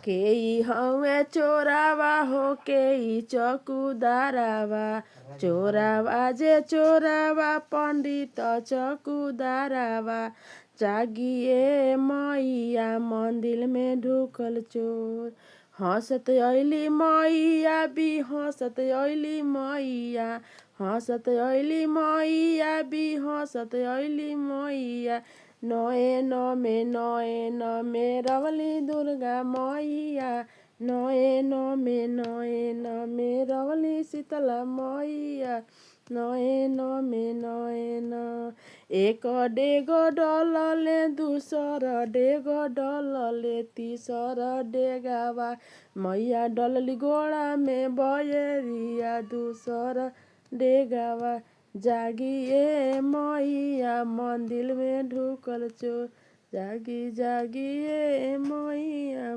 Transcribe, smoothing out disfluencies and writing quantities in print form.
केही हवे चोरावा हो केही चकुदारावा चोरावा जे चोरावा पंडित चकुदारावा जागिए मैया मंदिर में ढुकल चोर हंसत अइली मैया भी हंसत अइली मैया हंसत अइली मैया भी हंसत अइली मैया नयन में रवली दुर्गा मैया नयन में रवली शीतला मैया नयन एक डेग डलले दूसर डेग डलले तीसर डेगावा मैया डलली गोड़ा में बयरिया दूसर डेगावा जागिए मैया मंदिर में ढुकल चोर जागी जागिए मैया